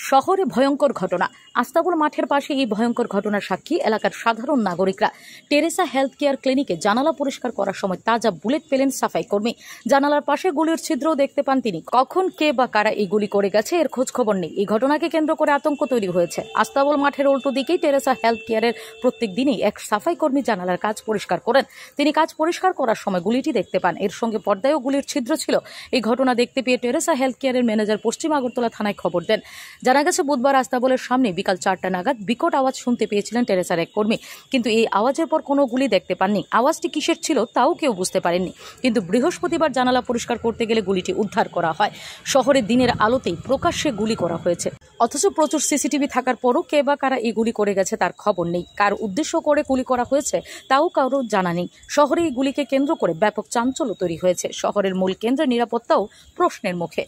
শহরে ভয়ঙ্কর ঘটনা। আস্তাবল মাঠের পাশে এই ভয়ঙ্কর ঘটনার সাক্ষী এলাকার সাধারণ নাগরিকরা। টেরেসা হেলথ কেয়ার ক্লিনিকে জানালা পরিষ্কার করার সময় তাজা বুলেট পেলেন সাফাই কর্মী। জানালার পাশে গুলির ছিদ্রও দেখতে পান তিনি। কখন কে বা কারা এই গুলি করে গেছে এর খোঁজ খবর নেই। এই ঘটনাকে কেন্দ্র করে আতঙ্ক তৈরি হয়েছে। আস্তাবল মাঠের উল্টো দিকেই টেরেসা হেলথ কেয়ারের প্রত্যেক দিনই এক সাফাই কর্মী জানালার কাজ পরিষ্কার করেন। তিনি কাজ পরিষ্কার করার সময় গুলিটি দেখতে পান। এর সঙ্গে পর্দায়ও গুলির ছিদ্র ছিল। এই ঘটনা দেখতে পেয়ে টেরেসা হেলথ কেয়ারের ম্যানেজার পশ্চিম আগরতলা থানায় খবর দেন। জানা গেছে বুধবার আস্তাবলের সামনে বিকাল 4টা নাগাদ বিকট আওয়াজ শুনতে পেয়েছিলেন টেরেসার এক কর্মী, কিন্তু এই আওয়াজের পর কোনো গুলি দেখতে পাননি। আওয়াজটি কিসের ছিল তাও কেউ বুঝতে পারেননি, কিন্তু বৃহস্পতিবার জানালা পরিষ্কার করতে গেলে গুলিটি উদ্ধার করা হয়। শহরে দিনের আলোতেই প্রকাশ্যে গুলি করা হয়েছে, অথচ প্রচুর সিসিটিভি থাকার পরও কে বা কারা এই গুলি করে গেছে তার খবর নেই। কার উদ্দেশ্য করে গুলি করা হয়েছে তাও কারো জানা নেই। শহরে এই গুলিকে কেন্দ্র করে ব্যাপক চাঞ্চল্য তৈরি হয়েছে। শহরের মূল কেন্দ্রের নিরাপত্তাও প্রশ্নের মুখে।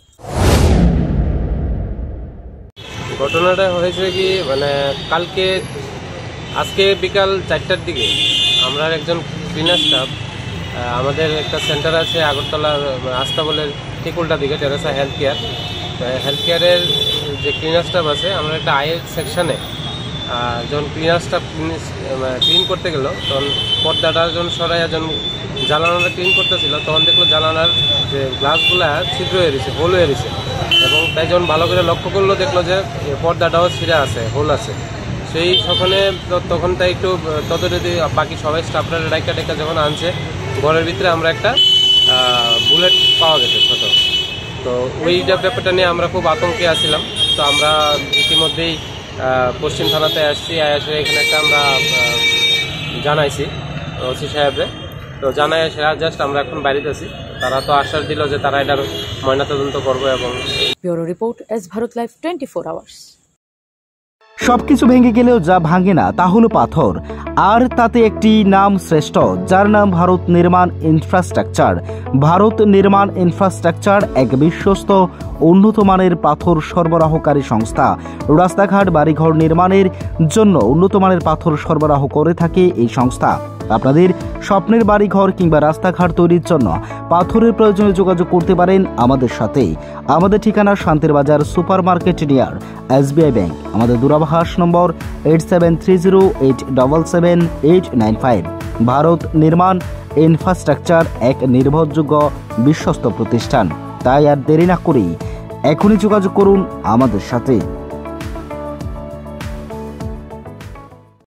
ঘটনাটা হয়েছে কি আজকে বিকাল 4টার দিকে আমরা একজন ক্লিনার স্টাফ, আমাদের একটা সেন্টার আছে আগরতলার আস্তাবলের ঠিক উল্টা দিকে টেরেসা হেলথ কেয়ারের যে ক্লিনার স্টাফ আছে, আমরা একটা আয়ের সেকশানে যখন ক্লিনার স্টাফ ক্লিন করতে গেল, তখন পর্দাটা যখন সরাইয়া যখন জানালাটা ক্লিন করতেছিল, তখন দেখলো জানালার যে গ্লাসগুলা ছিদ্র হয়ে গেছে, হোল হয়ে গেছে, এবং তাই যখন ভালো করে লক্ষ্য করলো দেখলো যে পর্দাটাও ছিঁড়ে আছে, হোল আছে। সেই সকালে তখন তাই একটু তদরেদি বাকি সবাই স্টাফরা ডাইকা যখন আনছে, ঘরের ভিতরে আমরা একটা বুলেট পাওয়া গেছে ছোট। তো ওইটা ব্যাপারটা নিয়ে আমরা খুব আতঙ্কে আসছিলাম। তো আমরা ইতিমধ্যেই পশ্চিম থানাতে আসছি, এসে এখানে একটা আমরা জানাইছি ওসি সাহেবরে। তো জানাই এসে জাস্ট আমরা এখন বাড়িতে আছি। তারা তো আশ্বাস দিল যে তারা এটার ময়নাতদন্ত করবে। এবং bureau report, S Bharat live 24 hours. সবকিছু ভেঙে গেলেও যা ভাঙে না তা হলো পাথর, আর তাতে একটি নাম শ্রেষ্ঠ, যার নাম ভারত নির্মাণ ইনফ্রাস্ট্রাকচার। ভারত নির্মাণ ইনফ্রাস্ট্রাকচার এক বিশ্বস্ত উন্নত মানের পাথর সরবরাহকারী সংস্থা। রাস্তাঘাট, বাড়িঘর নির্মাণের জন্য উন্নত মানের পাথর সরবরাহ করে থাকে এই সংস্থা। আপনাদের স্বপ্নের বাড়িঘর কিংবা রাস্তাঘাট তৈরির জন্য পাথরের প্রয়োজনে যোগাযোগ করতে পারেন আমাদের সাথে। আমাদের ঠিকানা শান্তির বাজার super market near SBI bank. আমাদের দূরভাষ নম্বর 8730877895। ভারত নির্মাণ ইনফ্রাস্ট্রাকচার এক নির্ভরযোগ্য বিশ্বস্ত প্রতিষ্ঠান। তাই আর দেরি না করেই এখনই যোগাযোগ করুন আমাদের সাথে।